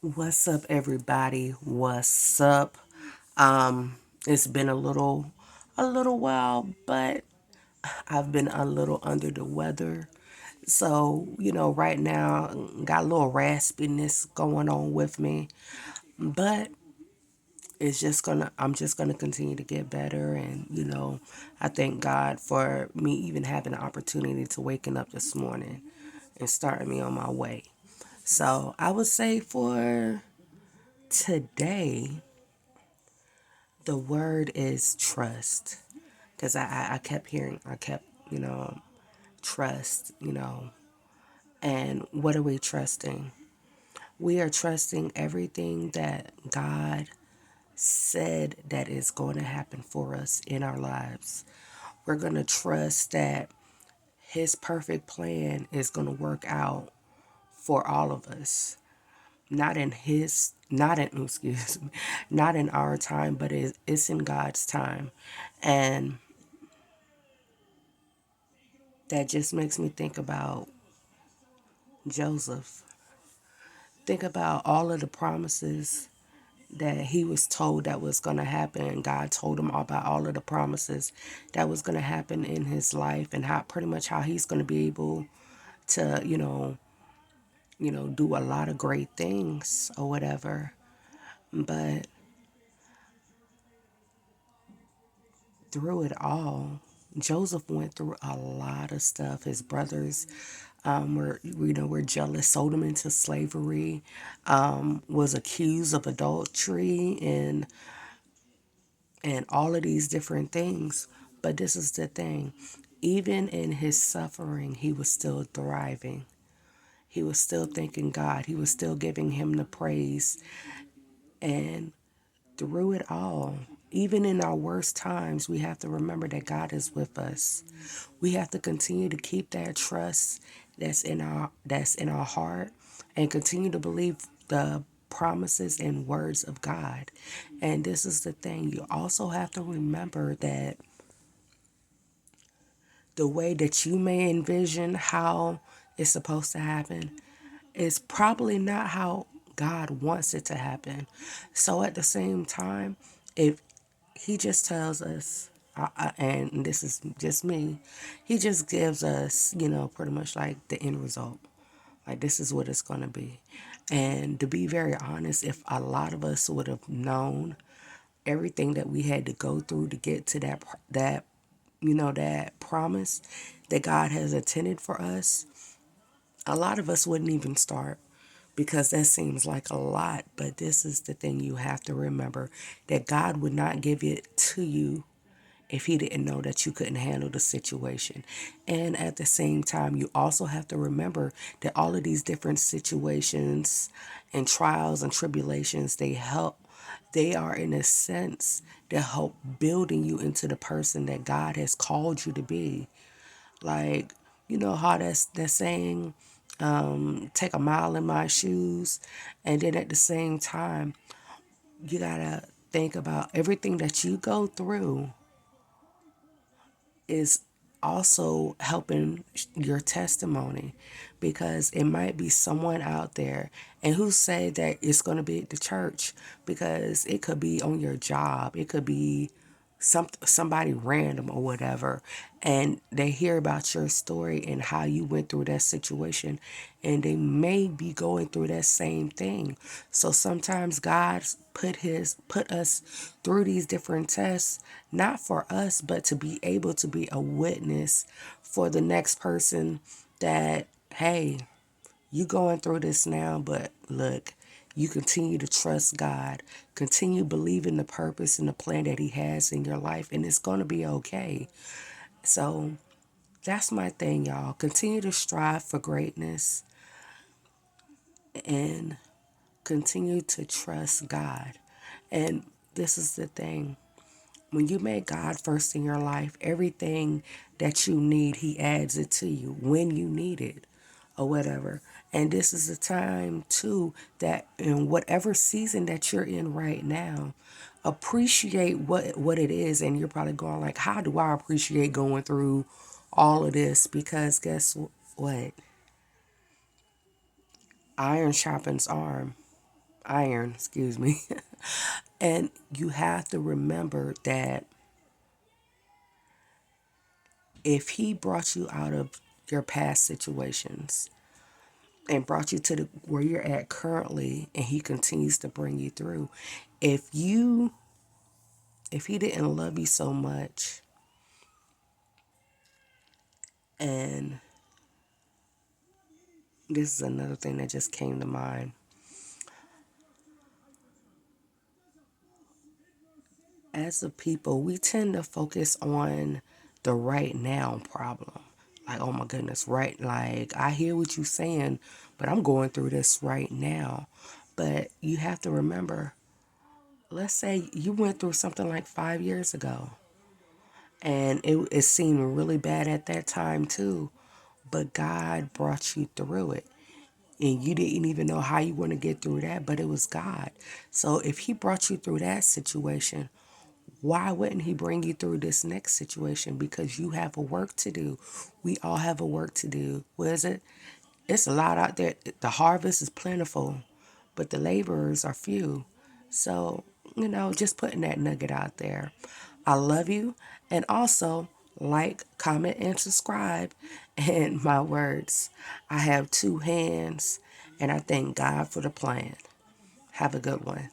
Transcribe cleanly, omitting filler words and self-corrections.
What's up, everybody? What's up? It's been a little while, but I've been a little under the weather. So, right now, got a little raspiness going on with me, but I'm just gonna continue to get better. And, I thank God for me even having the opportunity to waking up this morning and starting me on my way. So, I would say for today, the word is trust. Because I kept hearing, you know, trust, And what are we trusting? We are trusting everything that God said that is going to happen for us in our lives. We're going to trust that His perfect plan is going to work out for all of us. Not in, excuse me, not in our time, but it's in God's time. And that just makes me think about Joseph. Think about all of the promises that he was told that was going to happen. God told him about all of the promises that was going to happen in his life, and how pretty much how he's going to be able to, do a lot of great things or whatever. But through it all, Joseph went through a lot of stuff. His brothers were jealous, sold him into slavery, was accused of adultery, and all of these different things. But this is the thing: even in his suffering, he was still thriving. He was still thanking God. He was still giving Him the praise. And through it all, even in our worst times, we have to remember that God is with us. We have to continue to keep that trust that's in our heart, and continue to believe the promises and words of God. And this is the thing: you also have to remember that the way that you may envision how it's supposed to happen is probably not how God wants it to happen. So at the same time, if He just tells us, and this is just me, He just gives us, pretty much like the end result. Like, this is what it's going to be. And to be very honest, if a lot of us would have known everything that we had to go through to get to that promise that God has intended for us, a lot of us wouldn't even start, because that seems like a lot. But this is the thing you have to remember: that God would not give it to you if He didn't know that you couldn't handle the situation. And at the same time, you also have to remember that all of these different situations and trials and tribulations, they are, in a sense, to help building you into the person that God has called you to be. Like, you know how that saying, take a mile in my shoes. And then at the same time, you gotta think about everything that you go through is also helping your testimony, because it might be someone out there, and who say that it's going to be at the church, because it could be on your job, it could be somebody random or whatever, and they hear about your story and how you went through that situation, and they may be going through that same thing. So sometimes God's put us through these different tests, not for us, but to be able to be a witness for the next person, that, hey, you going through this now, but look, you continue to trust God, continue believing the purpose and the plan that He has in your life, and it's going to be okay. So that's my thing, y'all. Continue to strive for greatness, and continue to trust God. And this is the thing: when you make God first in your life, everything that you need, He adds it to you when you need it or whatever. And this is the time, too, that in whatever season that you're in right now, appreciate what it is. And you're probably going like, how do I appreciate going through all of this? Because guess what? Iron sharpens arm. iron, excuse me. And you have to remember that if he brought you out of your past situations and brought you to the where you're at currently, and he continues to bring you through, if you if he didn't love you so much, and this is another thing that just came to mind. As a people, we tend to focus on the right now problem. Like, oh my goodness, right? Like, I hear what you're saying, but I'm going through this right now. But you have to remember, let's say you went through something like 5 years ago, and it seemed really bad at that time too, but God brought you through it. And you didn't even know how you want to get through that, but it was God. So if He brought you through that situation, why wouldn't he bring you through this next situation? Because you have a work to do. We all have a work to do. What is it? It's a lot out there. The harvest is plentiful, but the laborers are few. So, just putting that nugget out there. I love you. And also, like, comment, and subscribe. And my words, I have two hands, and I thank God for the plan. Have a good one.